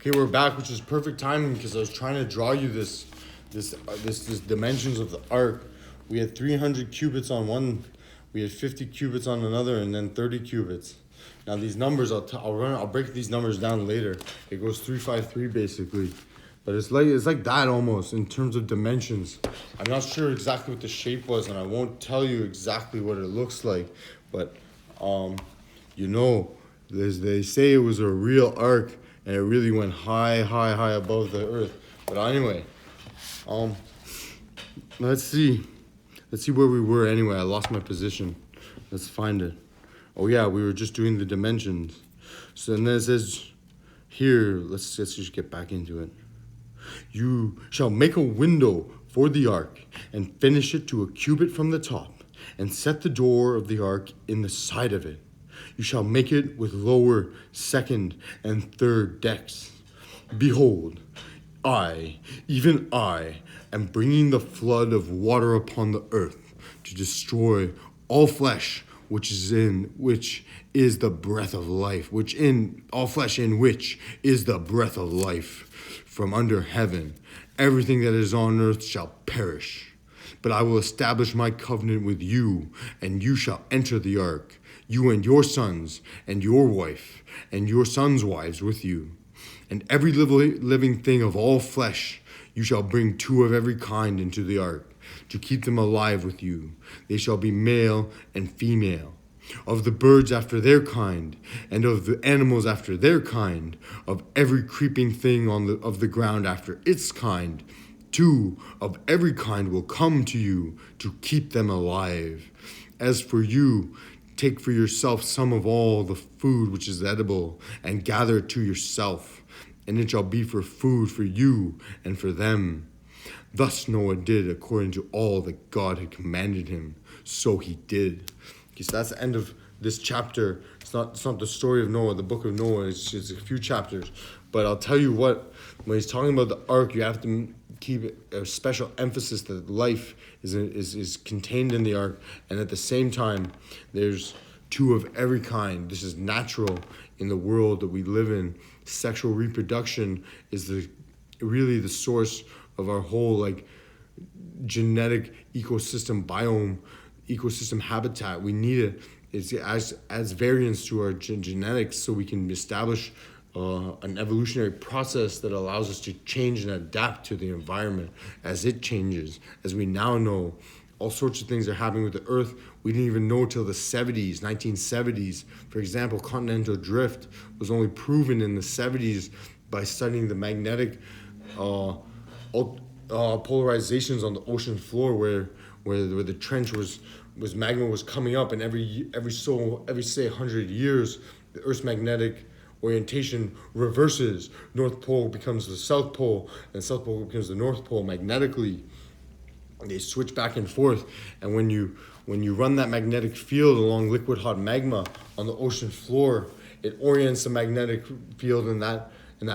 Okay, we're back, which is perfect timing because I was trying to draw you this dimensions of the ark. We had 300 cubits on one, we had 50 cubits on another, and then 30 cubits. Now these numbers, I'll break these numbers down later. It goes 353 basically, but it's like that almost in terms of dimensions. I'm not sure exactly what the shape was, and I won't tell you exactly what it looks like, but they say it was a real ark. And it really went high above the earth. But anyway, let's see where we were anyway. I lost my position. Let's find it. Oh yeah, we were just doing the dimensions. So then it says here, let's just get back into it. You shall make a window for the ark and finish it to a cubit from the top and set the door of the ark in the side of it. You shall make it with lower, second, and third decks. Behold, I, even I, am bringing the flood of water upon the earth to destroy all flesh, which is the breath of life, which is the breath of life from under heaven. Everything that is on earth shall perish. But I will establish my covenant with you, and you shall enter the ark, you and your sons, and your wife, and your sons' wives with you. And every living thing of all flesh, you shall bring 2 of every kind into the ark, to keep them alive with you. They shall be male and female. Of the birds after their kind, and of the animals after their kind, of every creeping thing of the ground after its kind, 2 of every kind will come to you to keep them alive. As for you, take for yourself some of all the food which is edible, and gather it to yourself, and it shall be for food for you and for them. Thus Noah did according to all that God had commanded him, so he did. Okay, so that's the end of this chapter. It's not the story of Noah, the book of Noah. It's just a few chapters. But I'll tell you what, when he's talking about the ark, you have to keep a special emphasis that life is contained in the ark, and at the same time there's 2 of every kind. This is natural in the world that we live in. Sexual reproduction is really the source of our whole genetic ecosystem habitat. We need it. It's as variance to our genetics, so we can establish an evolutionary process that allows us to change and adapt to the environment as it changes. As we now know, all sorts of things are happening with the earth we didn't even know till the 1970s. For example, continental drift was only proven in the 70s by studying the magnetic polarizations on the ocean floor, where the trench was magma was coming up, and every say 100 years the Earth's magnetic orientation reverses. North Pole becomes the South Pole, and South Pole becomes the North Pole magnetically. They switch back and forth, and when you run that magnetic field along liquid hot magma on the ocean floor, it orients the magnetic field in that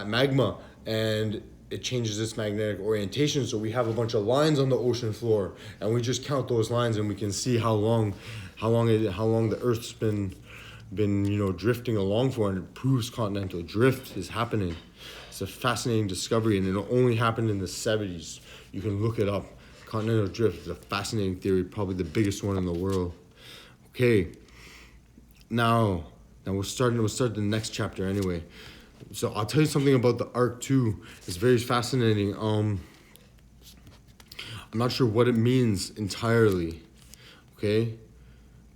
magma, and it changes its magnetic orientation. So we have a bunch of lines on the ocean floor, and we just count those lines, and we can see how long the Earth's been drifting along for, and it proves continental drift is happening. It's a fascinating discovery, and it only happened in the 70s. You can look it up. Continental drift is a fascinating theory, probably the biggest one in the world. Okay, now we'll start the next chapter anyway. So I'll tell you something about the ark too. It's very fascinating. I'm not sure what it means entirely, okay?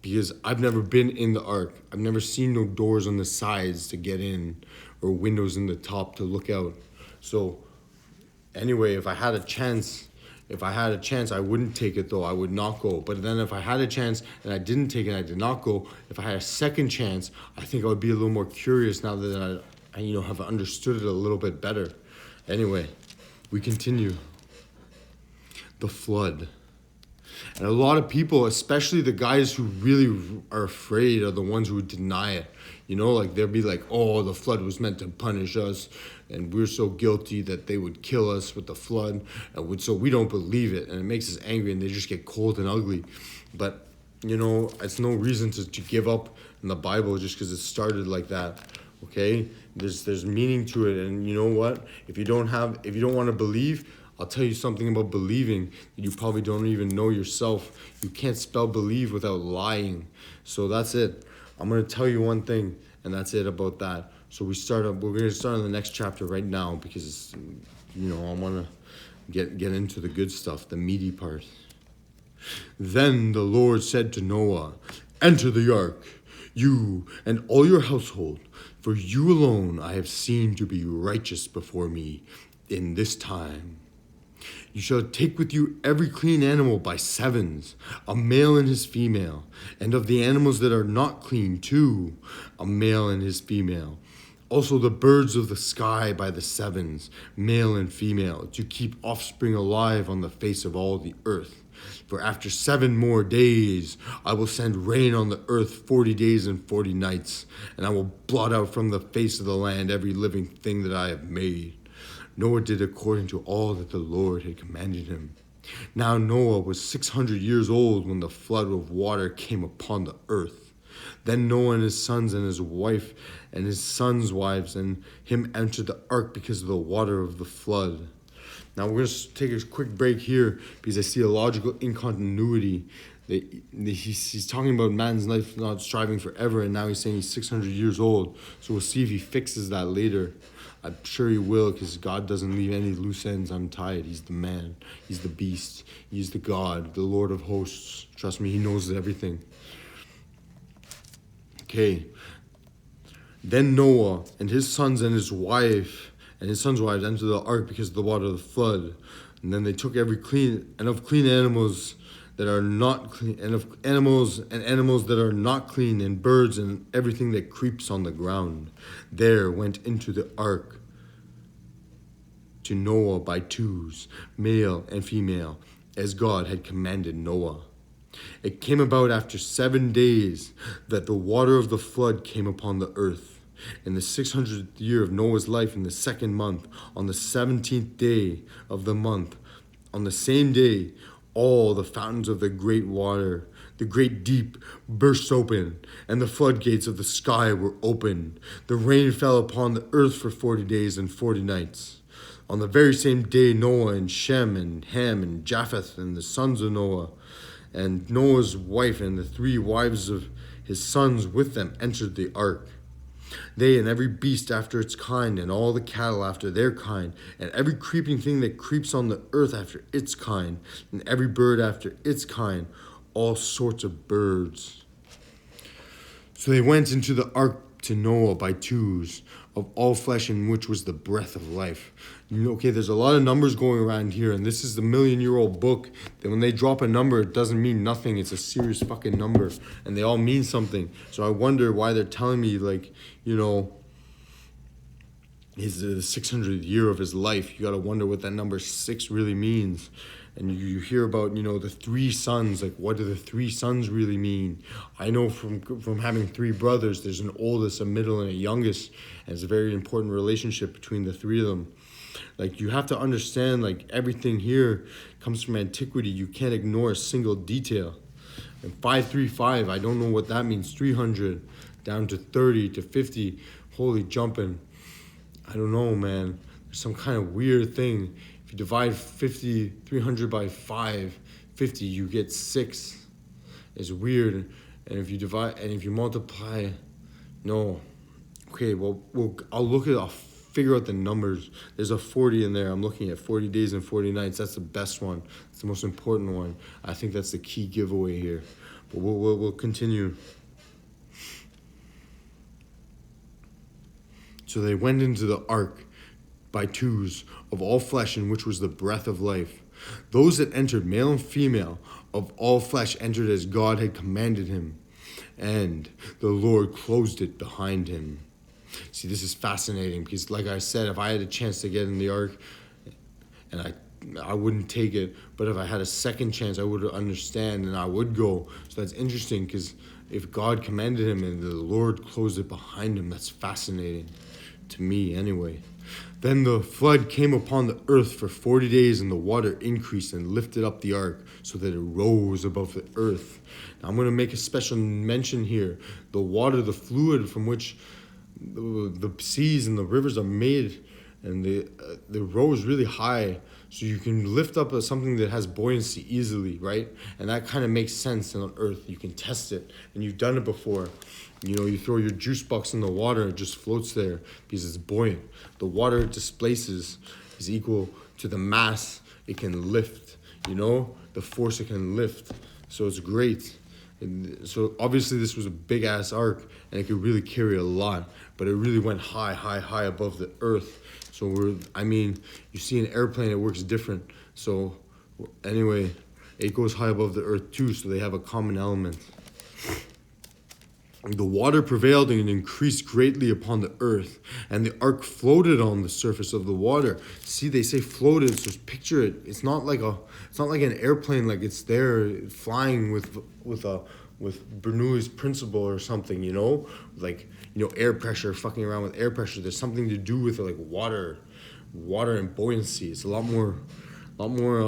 Because I've never been in the ark. I've never seen no doors on the sides to get in or windows in the top to look out. So anyway, if I had a chance, I wouldn't take it though. I would not go. But then if I had a chance and I didn't take it, I did not go. If I had a second chance, I think I would be a little more curious now that I have understood it a little bit better. Anyway, we continue. The flood. And a lot of people, especially the guys who really are afraid, are the ones who would deny it. They'll be like, oh, the flood was meant to punish us, and we're so guilty that they would kill us with the flood, so we don't believe it, and it makes us angry, and they just get cold and ugly. But, it's no reason to give up in the Bible just because it started like that, okay? There's meaning to it, and you know what? If you don't want to believe, I'll tell you something about believing that you probably don't even know yourself. You can't spell believe without lying. So that's it. I'm gonna tell you one thing, and that's it about that. So we're gonna start on the next chapter right now because I wanna get into the good stuff, the meaty part. Then the Lord said to Noah, "Enter the ark, you and all your household, for you alone I have seen to be righteous before me in this time. You shall take with you every clean animal by sevens, a male and his female, and of the animals that are not clean too, a male and his female. Also the birds of the sky by the sevens, male and female, to keep offspring alive on the face of all the earth. For after 7 more days I will send rain on the earth 40 days and 40 nights, and I will blot out from the face of the land every living thing that I have made." Noah did according to all that the Lord had commanded him. Now Noah was 600 years old when the flood of water came upon the earth. Then Noah and his sons and his wife and his sons' wives and him entered the ark because of the water of the flood. Now we're going to take a quick break here because I see a logical incontinuity. He's talking about man's life not striving forever, and now he's saying he's 600 years old. So we'll see if he fixes that later. I'm sure he will, because God doesn't leave any loose ends untied. He's the man. He's the beast. He's the God, the Lord of hosts. Trust me, he knows everything. Okay. Then Noah and his sons and his wife and his sons' wives entered the ark because of the water of the flood. And then they took every clean animals that are not clean, and of animals that are not clean, and birds and everything that creeps on the ground. There went into the ark to Noah by twos, male and female, as God had commanded Noah. It came about after 7 days that the water of the flood came upon the earth. In the 600th year of Noah's life, in the 2nd month, on the 17th day of the month, on the same day, all the fountains of the great water, the great deep, burst open, and the floodgates of the sky were opened. The rain fell upon the earth for 40 days and 40 nights. On the very same day, Noah and Shem and Ham and Japheth and the sons of Noah, and Noah's wife and the 3 wives of his sons with them entered the ark. They and every beast after its kind, and all the cattle after their kind, and every creeping thing that creeps on the earth after its kind, and every bird after its kind, all sorts of birds. So they went into the ark to Noah by twos, of all flesh in which was the breath of life. Okay, there's a lot of numbers going around here, and this is the 1,000,000-year-old book. That when they drop a number, it doesn't mean nothing. It's a serious fucking number, and they all mean something. So I wonder why they're telling me, is the 600th year of his life. You got to wonder what that number 6 really means. And you hear about, the 3 sons. Like, what do the 3 sons really mean? I know from having 3 brothers, there's an oldest, a middle, and a youngest. And it's a very important relationship between the 3 of them. Like, you have to understand, everything here comes from antiquity. You can't ignore a single detail. And 535, I don't know what that means. 300 down to 30 to 50. Holy jumping. I don't know, man. There's some kind of weird thing. If you divide 300 by 50, you get 6. It's weird. And if you multiply, no. Okay, well, I'll figure out the numbers. There's a 40 in there. I'm looking at 40 days and 40 nights. That's the best one. It's the most important one. I think that's the key giveaway here. But we'll continue. So they went into the ark by twos, of all flesh in which was the breath of life. Those that entered, male and female, of all flesh entered as God had commanded him. And the Lord closed it behind him. See, this is fascinating because, like I said, if I had a chance to get in the ark, and I wouldn't take it, but if I had a second chance, I would understand and I would go. So that's interesting because if God commanded him and the Lord closed it behind him, that's fascinating to me anyway. Then the flood came upon the earth for 40 days, and the water increased and lifted up the ark so that it rose above the earth. Now I'm going to make a special mention here. The water, the fluid from which the seas and the rivers are made, and the row is really high, so you can lift up something that has buoyancy easily, right? And that kind of makes sense on Earth. You can test it, and you've done it before. You know, you throw your juice box in the water, it just floats there because it's buoyant. The water it displaces is equal to the mass it can lift, you know, the force it can lift. So it's great. And so obviously this was a big ass ark and it could really carry a lot, but it really went high above the earth. So you see an airplane, it works different. So anyway, it goes high above the earth too, so they have a common element. The water prevailed and increased greatly upon the earth, and the ark floated on the surface of the water. See, they say floated, so picture it. It's not like an airplane, like it's there flying with Bernoulli's principle or something, you know, like, you know, air pressure, fucking around with air pressure. There's something to do with like water and buoyancy. It's a lot more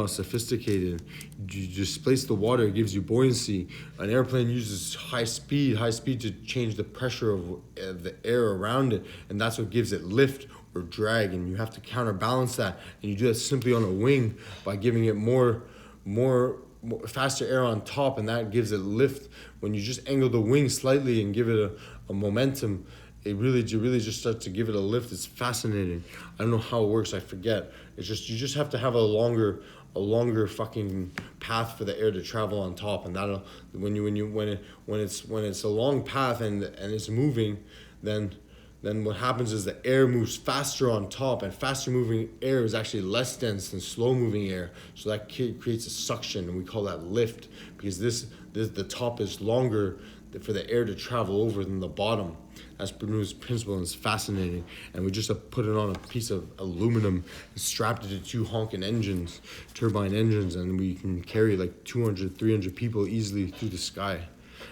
sophisticated. You displace the water, it gives you buoyancy. An airplane uses high speed to change the pressure of the air around it, and that's what gives it lift or drag, and you have to counterbalance that, and you do that simply on a wing by giving it more faster air on top, and that gives it lift. When you just angle the wing slightly and give it a momentum, it really just starts to give it a lift. It's fascinating. I don't know how it works, I forget. It's just, you just have to have a longer fucking path for the air to travel on top, and that'll, when it's a long path and it's moving, then what happens is the air moves faster on top, and faster moving air is actually less dense than slow moving air. So that creates a suction, and we call that lift, because the top is longer for the air to travel over than the bottom. That's Bernoulli's principle, and it's fascinating. And we just have put it on a piece of aluminum and strapped it to two honking engines, turbine engines, and we can carry like 200, 300 people easily through the sky.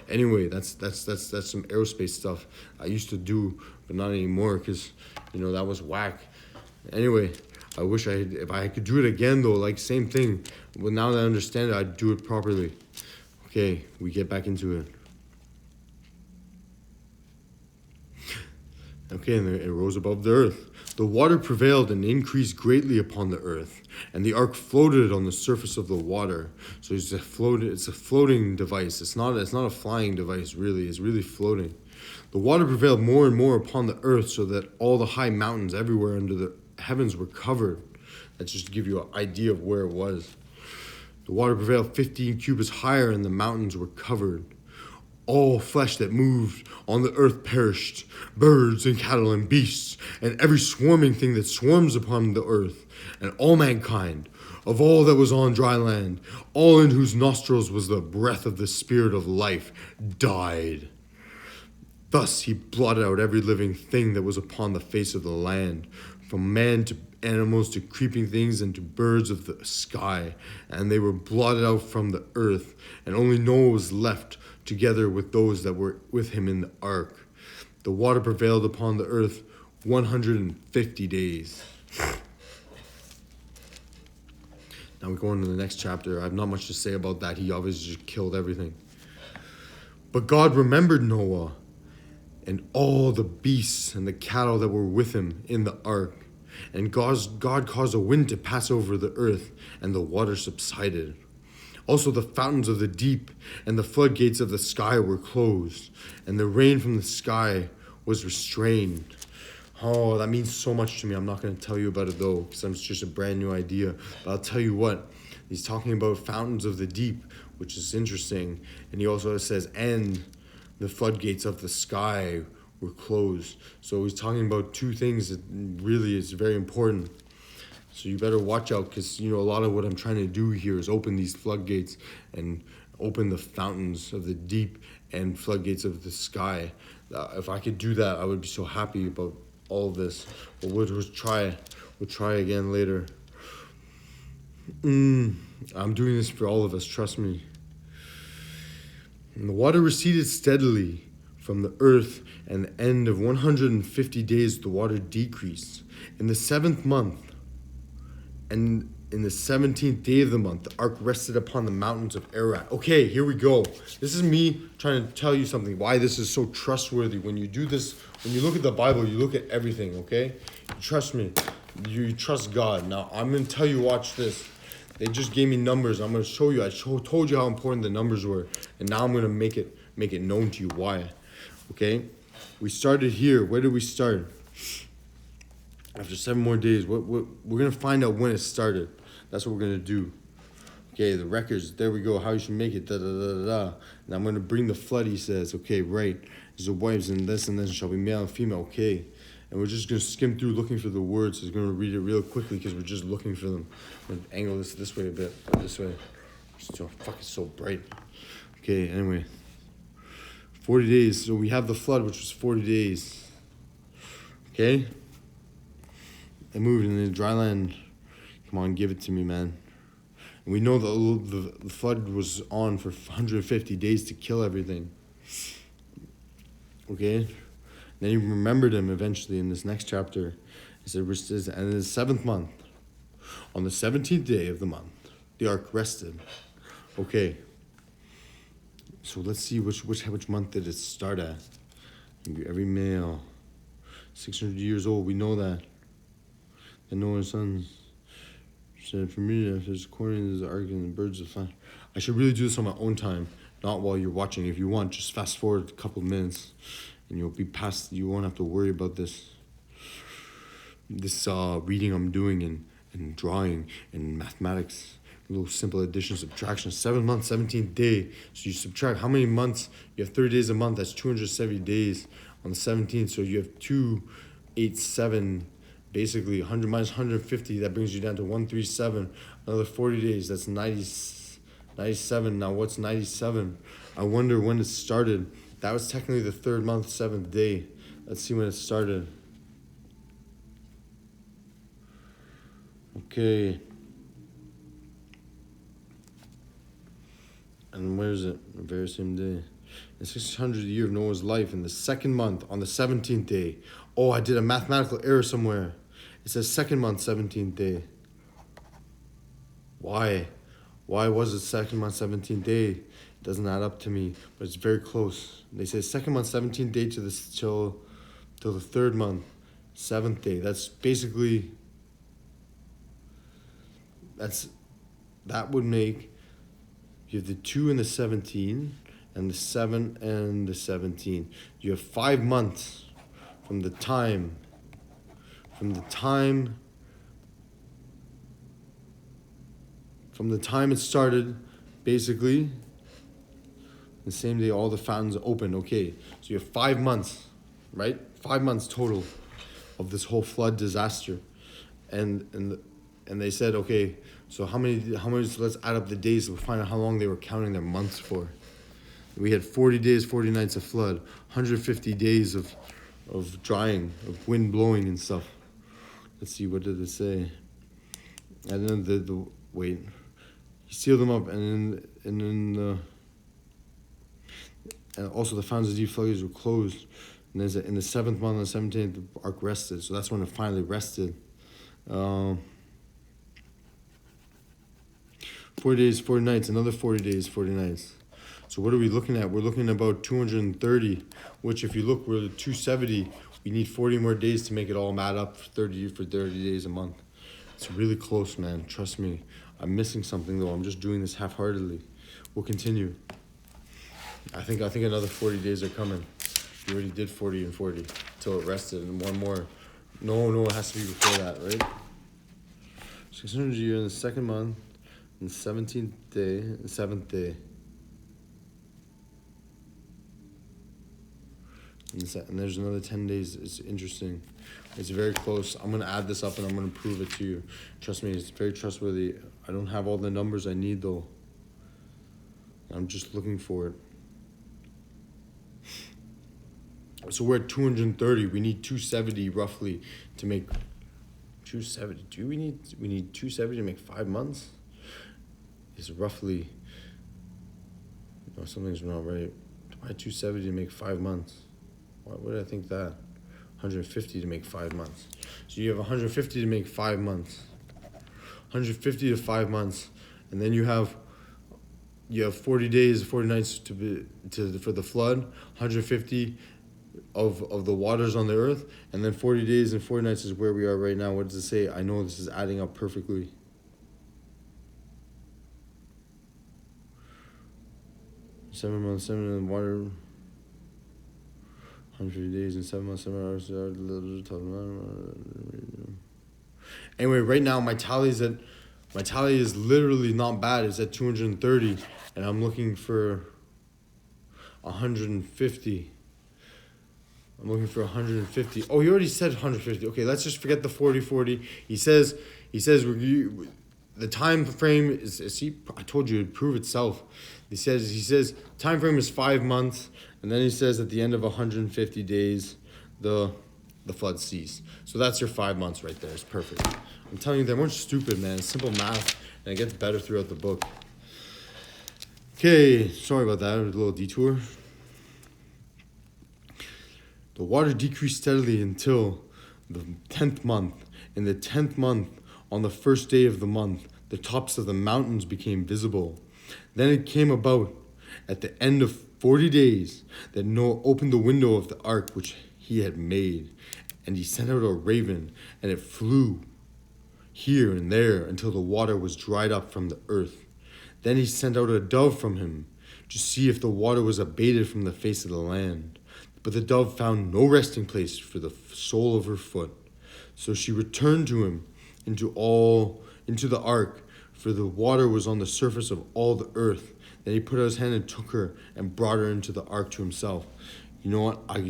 Anyway, that's some aerospace stuff I used to do, but not anymore, because, you know, that was whack. Anyway, I wish if I could do it again though, like same thing. But now that I understand it, I'd do it properly. Okay, we get back into it. Okay, and it rose above the earth. The water prevailed and increased greatly upon the earth, and the ark floated on the surface of the water. So it's a floating device. It's not a flying device, really. It's really floating. The water prevailed more and more upon the earth, so that all the high mountains everywhere under the heavens were covered. That's just to give you an idea of where it was. The water prevailed 15 cubits higher, and the mountains were covered. All flesh that moved on the earth perished, birds and cattle and beasts, and every swarming thing that swarms upon the earth, and all mankind, of all that was on dry land, all in whose nostrils was the breath of the spirit of life, died. Thus he blotted out every living thing that was upon the face of the land, from man to animals to creeping things and to birds of the sky, and they were blotted out from the earth, and only Noah was left together with those that were with him in the ark. The water prevailed upon the earth 150 days. Now we go on to the next chapter. I have not much to say about that. He obviously just killed everything. But God remembered Noah and all the beasts and the cattle that were with him in the ark. And God caused a wind to pass over the earth, and the water subsided. Also the fountains of the deep and the floodgates of the sky were closed, and the rain from the sky was restrained. Oh, that means so much to me. I'm not going to tell you about it though, because it's just a brand new idea. But I'll tell you what, he's talking about fountains of the deep, which is interesting. And he also says, and the floodgates of the sky were closed. So he's talking about two things that really is very important. So you better watch out, because, you know, a lot of what I'm trying to do here is open these floodgates and open the fountains of the deep and floodgates of the sky. If I could do that, I would be so happy about all of this. But we'll try again later. I'm doing this for all of us, trust me. And the water receded steadily from the earth, and at the end of 150 days the water decreased. In the 7th month, and In the 17th day of the month, the ark rested upon the mountains of Ararat. Okay, here we go. This is me trying to tell you something, why this is so trustworthy. When you do this, when you look at the Bible, you look at everything, okay? Trust me. You trust God. Now, I'm going to tell you, watch this. They just gave me numbers. I'm going to show you. I told you how important the numbers were. And now I'm going to make it known to you why. Okay? We started here. Where did we start? After 7 more days, we're going to find out when it started. That's what we're going to do. Okay, the records, there we go, how you should make it, da-da-da-da-da. And I'm going to bring the flood, he says. Okay, right. There's the wives and this shall be male and female. Okay. And we're just going to skim through looking for the words. We're going to read it real quickly because we're just looking for them. I'm going to angle this way a bit, this way. It's so fucking so bright. Okay, anyway. 40 days. So we have the flood, which was 40 days. Okay? It moved in the dry land. Come on, give it to me, man. And we know the flood was on for 150 days to kill everything. Okay? Then he remembered him eventually in this next chapter. It says, and in the 7th month, on the 17th day of the month, the ark rested. Okay. So let's see which month did it start at. Every male, 600 years old, we know that. And Noah's sons said, for me, if there's according to the ark and the birds of fire. I should really do this on my own time, not while you're watching. If you want, just fast forward a couple of minutes, and you'll be past. You won't have to worry about this reading I'm doing and drawing and mathematics. Little simple addition, subtraction. 7 months, 17th day. So you subtract how many months? You have 30 days a month. That's 270 days on the 17th. So you have 287. Basically, 100 minus 150, that brings you down to 137. Another 40 days, that's 97. Now, what's 97? I wonder when it started. That was technically the 3rd month, 7th day. Let's see when it started. Okay. And where is it? The very same day. The 600th year of Noah's life, in the 2nd month, on the 17th day. Oh, I did a mathematical error somewhere. It says 2nd month, 17th day. Why? Why was it 2nd month, 17th day? It doesn't add up to me, but it's very close. They say 2nd month, 17th day till the 3rd month, 7th day. That's basically, that would make, you have the 2 and the 17, and the 7 and the 17. You have 5 months from the time it started, basically, the same day all the fountains opened. Okay, so you have 5 months, right? 5 months total of this whole flood disaster, and they said, okay, so how many? Let's add up the days. We'll find out how long they were counting their months for. We had 40 days, 40 nights of flood, 150 days of drying, of wind blowing and stuff. Let's see, what did it say? And then wait, he sealed them up, and also the fountains of deep floodgates were closed. And then in the 7th month, on the 17th, the ark rested. So that's when it finally rested. 40 days, 40 nights, another 40 days, 40 nights. So what are we looking at? We're looking at about 230, which if you look, we're at 270. We need 40 more days to make it all add up for 30 days a month. It's really close, man. Trust me. I'm missing something, though. I'm just doing this half-heartedly. We'll continue. I think another 40 days are coming. We already did 40 and 40 till it rested, and one more. No, it has to be before that, right? 600 year in the 2nd month, and the 17th day, and the 7th day. And there's another 10 days. It's interesting. It's very close. I'm going to add this up and I'm going to prove it to you. Trust me, it's very trustworthy. I don't have all the numbers I need, though. I'm just looking for it. So we're at 230. We need 270 roughly to make 270. We need 270 to make 5 months? It's roughly, no, something's not right. Why 270 to make 5 months? Why would I think that? 150 to make 5 months. So you have 150 to make 5 months. 150 to 5 months, and then you have 40 days, 40 nights for the flood, 150 of the waters on the earth, and then 40 days and 40 nights is where we are right now. What does it say? I know this is adding up perfectly. Seven months, 7 in the water. 150 days and 7 months, 7 hours. Anyway, right now my tally is literally not bad. It's at 230, and I'm looking for 150. I'm looking for 150. Oh, he already said 150. Okay, let's just forget the 40. He says the time frame is see, I told you it'd prove itself. He says time frame is 5 months, and then he says at the end of 150 days the flood ceased. So that's your 5 months right there. It's perfect. I'm telling you, they weren't stupid, man. It's simple math, and it gets better throughout the book. Okay, sorry about that. It was a little detour. The water decreased steadily until the 10th month. In the 10th month, on the first day of the month, the tops of the mountains became visible. Then it came about at the end of 40 days that Noah opened the window of the ark which he had made, and he sent out a raven, and it flew here and there until the water was dried up from the earth. Then he sent out a dove from him to see if the water was abated from the face of the land. But the dove found no resting place for the sole of her foot. So she returned to him into the ark, for the water was on the surface of all the earth. Then he put out his hand and took her and brought her into the ark to himself. You know what? I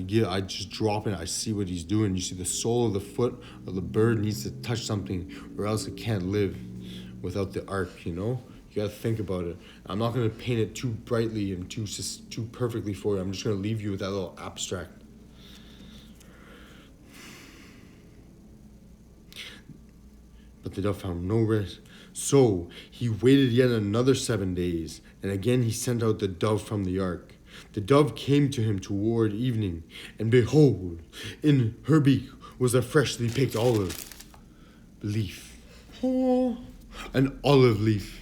just drop it. I see what he's doing. You see the sole of the foot of the bird needs to touch something, or else it can't live without the ark, you know? You gotta think about it. I'm not gonna paint it too brightly and too perfectly for you. I'm just gonna leave you with that little abstract. But the dove found no rest. So he waited yet another 7 days, and again he sent out the dove from the ark. The dove came to him toward evening, and behold, in her beak was a freshly picked olive leaf. Oh, an olive leaf.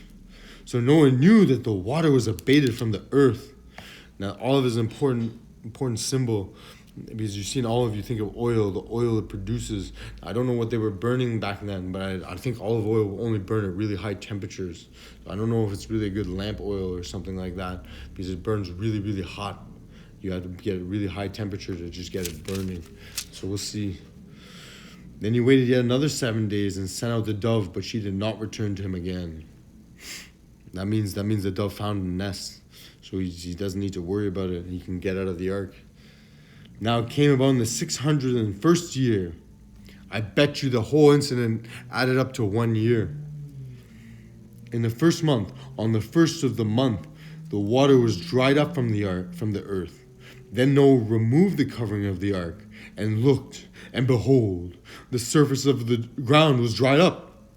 So Noah knew that the water was abated from the earth. Now, olive is an important symbol, because you've seen olive, you think of oil, the oil it produces. I don't know what they were burning back then, but I think olive oil will only burn at really high temperatures. I don't know if it's really a good lamp oil or something like that, because it burns really, really hot. You have to get a really high temperature to just get it burning. So we'll see. Then he waited yet another 7 days and sent out the dove, but she did not return to him again. That means the dove found a nest, so he doesn't need to worry about it. He can get out of the ark. Now it came about in the 601st year. I bet you the whole incident added up to 1 year. In the first month, on the first of the month, the water was dried up from the earth. Then Noah removed the covering of the ark and looked, and behold, the surface of the ground was dried up.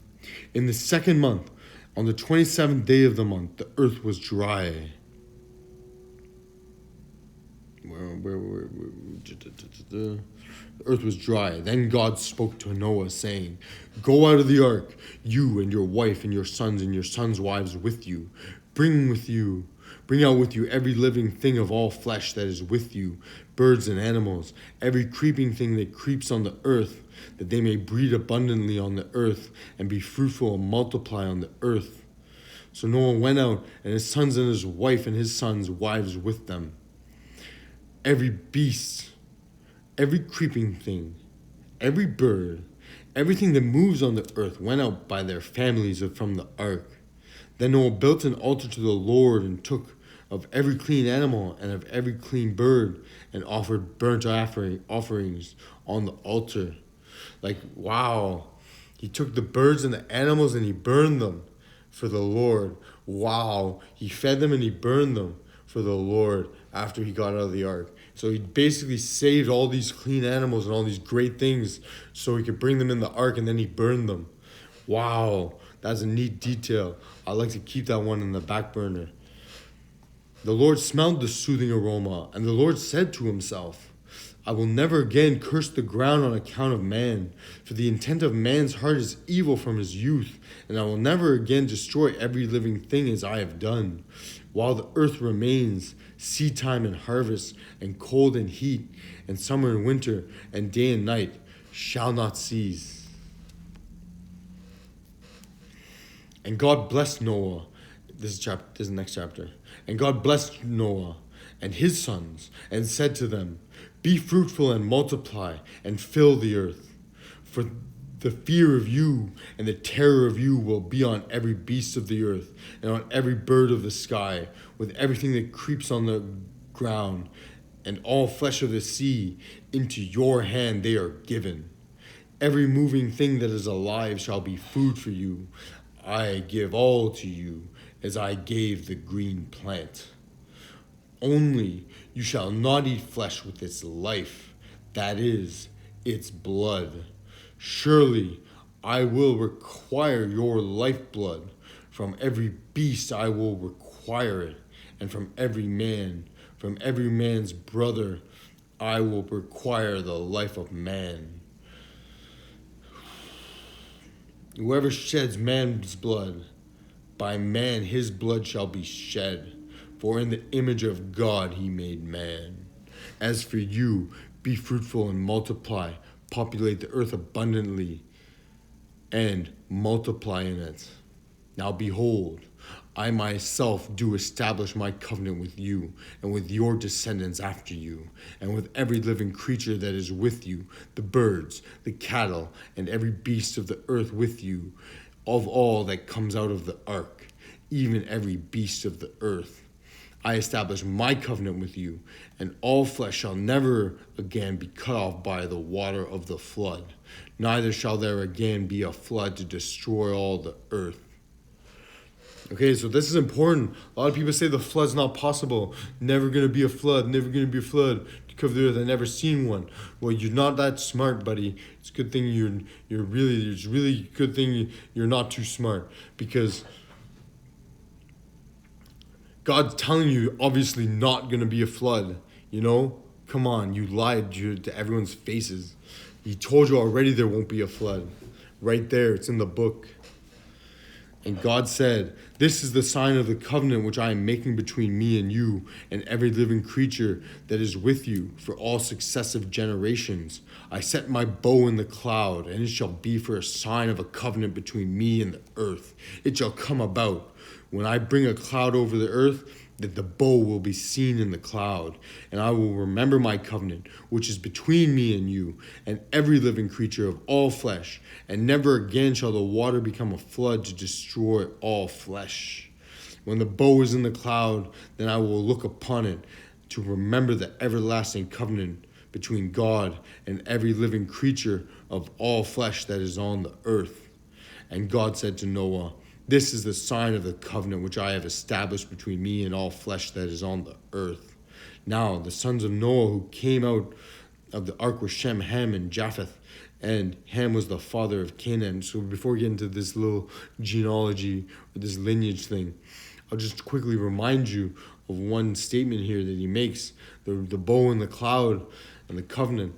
In the second month, on the 27th day of the month, the earth was dry. The earth was dry. Then God spoke to Noah, saying, "Go out of the ark, you and your wife and your sons' wives with you. Bring out with you every living thing of all flesh that is with you, birds and animals, every creeping thing that creeps on the earth, that they may breed abundantly on the earth and be fruitful and multiply on the earth." So Noah went out, and his sons and his wife and his sons' wives with them. Every beast, every creeping thing, every bird, everything that moves on the earth went out by their families from the ark. Then Noah built an altar to the Lord and took of every clean animal and of every clean bird and offered burnt offerings on the altar. Like, wow. He took the birds and the animals and he burned them for the Lord. Wow. He fed them and he burned them for the Lord after he got out of the ark. So he basically saved all these clean animals and all these great things so he could bring them in the ark, and then he burned them. Wow. That's a neat detail. I like to keep that one in the back burner. The Lord smelled the soothing aroma, and the Lord said to himself, I will never again curse the ground on account of man, for the intent of man's heart is evil from his youth, and I will never again destroy every living thing as I have done. While the earth remains, seed time and harvest, and cold and heat, and summer and winter, and day and night shall not cease. And God blessed Noah. This is the next chapter. And God blessed Noah and his sons, and said to them, be fruitful and multiply, and fill the earth. For the fear of you and the terror of you will be on every beast of the earth, and on every bird of the sky, with everything that creeps on the ground, and all flesh of the sea. Into your hand they are given. Every moving thing that is alive shall be food for you. I give all to you, as I gave the green plant. Only you shall not eat flesh with its life, that is, its blood. Surely I will require your lifeblood. From every beast I will require it, and from every man's brother, I will require the life of man. Whoever sheds man's blood, by man his blood shall be shed. For in the image of God he made man. As for you, be fruitful and multiply, populate the earth abundantly, and multiply in it. Now behold, I myself do establish my covenant with you, and with your descendants after you, and with every living creature that is with you, the birds, the cattle, and every beast of the earth with you, of all that comes out of the ark, even every beast of the earth. I establish my covenant with you, and all flesh shall never again be cut off by the water of the flood, neither shall there again be a flood to destroy all the earth. Okay, so this is important. A lot of people say the flood's not possible. Never going to be a flood, never going to be a flood to cover the earth. I've never seen one. Well, you're not that smart, buddy. It's a good thing it's really good thing you're not too smart, because God's telling you obviously not going to be a flood, you know? Come on, you lied to everyone's faces. He told you already there won't be a flood. Right there, it's in the book. And God said, this is the sign of the covenant which I am making between me and you and every living creature that is with you for all successive generations. I set my bow in the cloud, and it shall be for a sign of a covenant between me and the earth. It shall come about, when I bring a cloud over the earth, that the bow will be seen in the cloud, and I will remember my covenant, which is between me and you, and every living creature of all flesh, and never again shall the water become a flood to destroy all flesh. When the bow is in the cloud, then I will look upon it to remember the everlasting covenant between God and every living creature of all flesh that is on the earth. And God said to Noah, this is the sign of the covenant which I have established between me and all flesh that is on the earth. Now the sons of Noah who came out of the ark were Shem, Ham, and Japheth. And Ham was the father of Canaan. So before we get into this little genealogy or this lineage thing, I'll just quickly remind you of one statement here that he makes. The bow and the cloud and the covenant.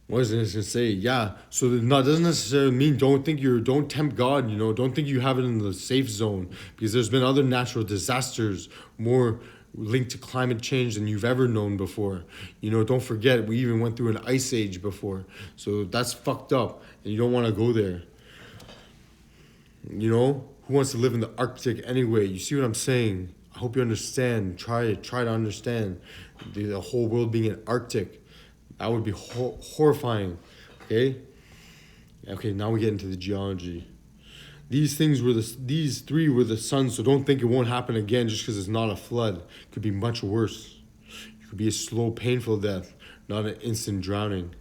What is this going to say? Yeah, so that doesn't necessarily mean don't tempt God, you know, don't think you have it in the safe zone, because there's been other natural disasters more linked to climate change than you've ever known before. You know, don't forget, we even went through an ice age before, so that's fucked up, and you don't want to go there. You know, who wants to live in the Arctic anyway? You see what I'm saying? I hope you understand. Try to understand the whole world being an Arctic. That would be horrifying, okay? Okay, now we get into the geology. These three were the sons, so don't think it won't happen again just because it's not a flood. It could be much worse. It could be a slow, painful death, not an instant drowning.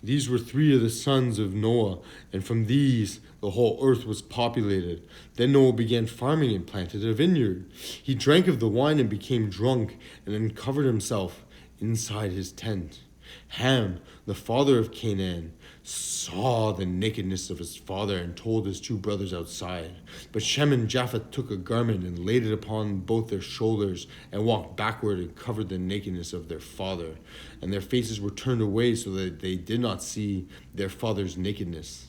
These were three of the sons of Noah, and from these the whole earth was populated. Then Noah began farming and planted a vineyard. He drank of the wine and became drunk, and then covered himself inside his tent. Ham, the father of Canaan, saw the nakedness of his father and told his two brothers outside. But Shem and Japheth took a garment and laid it upon both their shoulders and walked backward and covered the nakedness of their father. And their faces were turned away so that they did not see their father's nakedness.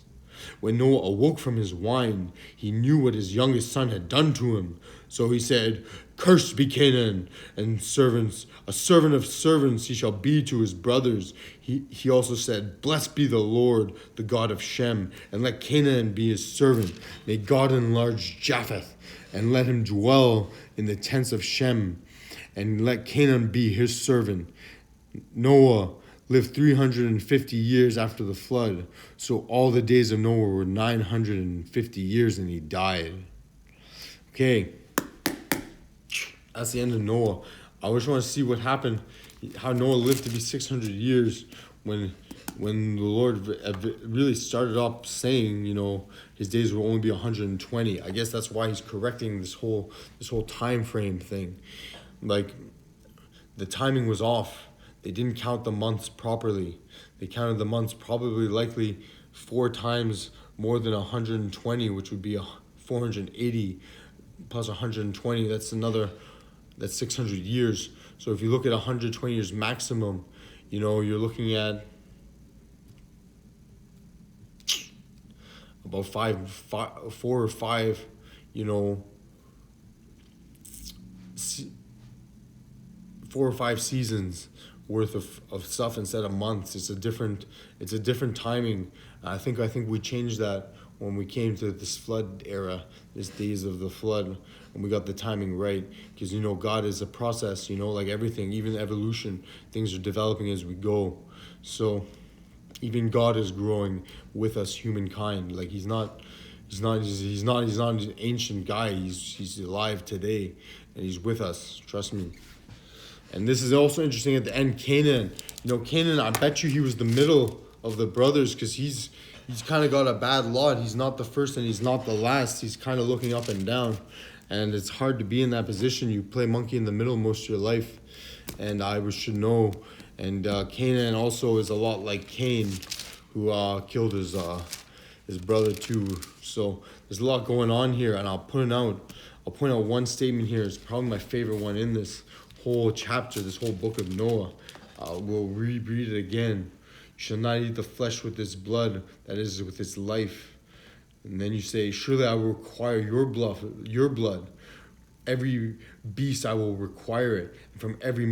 When Noah awoke from his wine, he knew what his youngest son had done to him. So he said, "Cursed be Canaan, and a servant of servants he shall be to his brothers." He also said, "Blessed be the Lord, the God of Shem, and let Canaan be his servant. May God enlarge Japheth, and let him dwell in the tents of Shem, and let Canaan be his servant." Noah lived 350 years after the flood, so all the days of Noah were 950 years, and he died. Okay, that's the end of Noah. I just want to see what happened, how Noah lived to be 600 years when the Lord really started off saying, his days will only be 120. I guess that's why he's correcting this whole time frame thing. Like, the timing was off. They didn't count the months properly. They counted the months probably likely 4 times more than 120, which would be 480 plus 120. That's 600 years. So if you look at 120 years maximum, you're looking at about 4 or 5, 4 or 5 seasons worth of stuff instead of months. It's a different timing. I think we changed that when we came to this flood era, this days of the flood, and we got the timing right. Because God is a process. Like everything, even evolution, things are developing as we go. So even God is growing with us, humankind. Like he's not an ancient guy. He's alive today, and he's with us. Trust me. And this is also interesting at the end, Canaan. Canaan, I bet you he was the middle of the brothers, because he's kind of got a bad lot. He's not the first and he's not the last. He's kind of looking up and down. And it's hard to be in that position. You play monkey in the middle most of your life. And I should know. And Canaan also is a lot like Cain, who killed his brother too. So there's a lot going on here. And I'll point out one statement here. It's probably my favorite one in this whole chapter, this whole book of Noah. We'll reread it again. "You shall not eat the flesh with its blood, that is, with its life." And then you say, "Surely I will require your blood. Every beast I will require it. And from every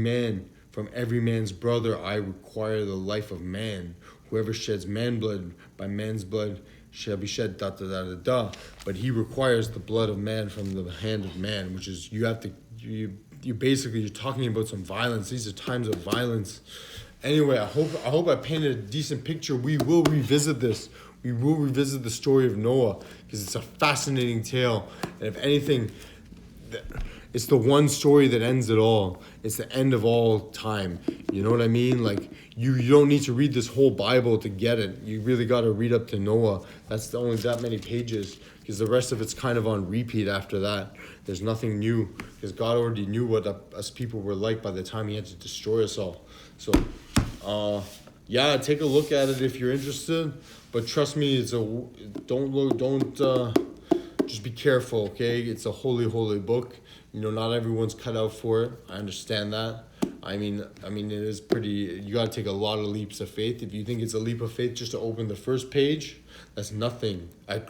man's brother I require the life of man. Whoever sheds man blood, by man's blood shall be shed, da da da da da. But he requires the blood of man from the hand of man," which is you're talking about some violence. These are times of violence. Anyway, I hope I painted a decent picture. We will revisit this. We will revisit the story of Noah, because it's a fascinating tale. And if anything, it's the one story that ends it all. It's the end of all time. You know what I mean? Like, you don't need to read this whole Bible to get it. You really got to read up to Noah. That's only that many pages, because the rest of it's kind of on repeat after that. There's nothing new, because God already knew what us people were like by the time he had to destroy us all. So, take a look at it if you're interested. But trust me, just be careful, okay? It's a holy, holy book. Not everyone's cut out for it. I understand that. I mean, it is pretty. You gotta take a lot of leaps of faith. If you think it's a leap of faith just to open the first page, that's nothing. I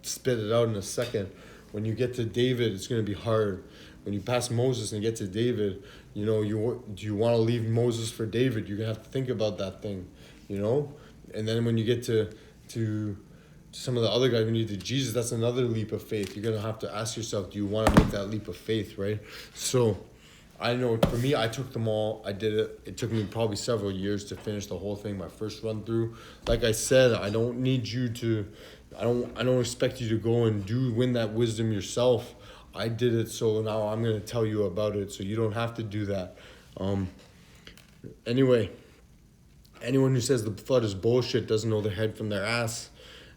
spit it out in a second. When you get to David, it's gonna be hard. When you pass Moses and get to David, do you want to leave Moses for David? You're gonna have to think about that thing, And then when you get to some of the other guys, when you get to Jesus, that's another leap of faith. You're gonna have to ask yourself, do you want to make that leap of faith, right? So, I know for me, I took them all. I did it. It took me probably several years to finish the whole thing. My first run through. Like I said, I don't need you to. I don't expect you to go and win that wisdom yourself. I did it, so now I'm gonna tell you about it, so you don't have to do that. Anyway, anyone who says the flood is bullshit doesn't know their head from their ass.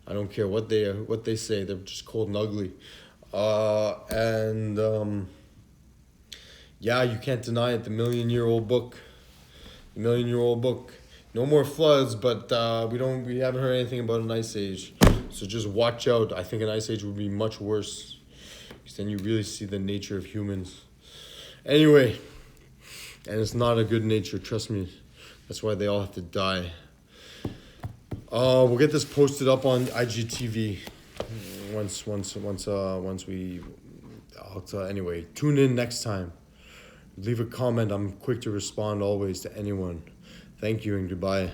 I don't care what they say. They're just cold and ugly. You can't deny it. The million-year-old book. No more floods, but we haven't heard anything about an ice age. So just watch out. I think an ice age would be much worse, because then you really see the nature of humans. Anyway, and it's not a good nature, trust me. That's why they all have to die. We'll get this posted up on IGTV once we. Anyway, tune in next time. Leave a comment. I'm quick to respond always to anyone. Thank you and goodbye.